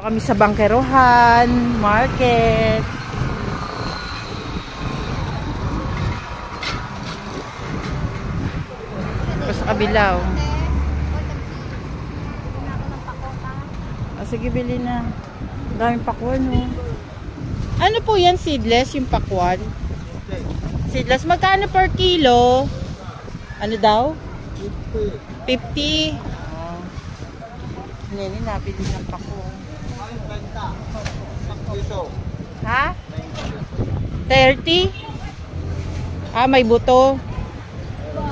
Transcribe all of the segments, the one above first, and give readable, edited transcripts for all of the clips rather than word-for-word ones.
Kami sa Bangkerohan Market. Sa kabila, oh. Sige, bili na. Daming pakwan, oh. Ano po yan, seedless, yung pakwan? Seedless, magkano per kilo? Ano daw? 50. Oh. Nini, nabili ng pakwan. Ha? 30? Ah, may buto.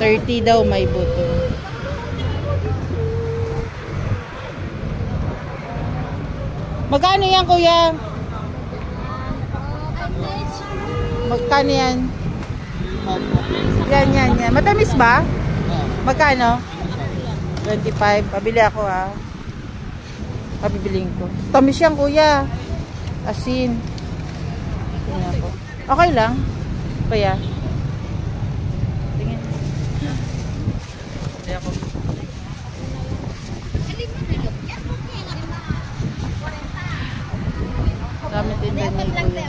30 daw, may buto. Magkano yan, kuya? Magkano yan? Yan. Matamis ba? Magkano? 25. Pabili ako, ha. Pabibiling ko. Tamis yan, kuya. Asin. Tingnan ako. Okay lang. Kuya. Tingin. Hindi ako. Dami tinda niya, kuya.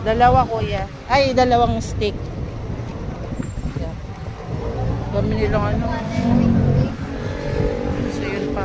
Dalawa, kuya. Ay, dalawang stick. Dami nilang ano. So, yun pa.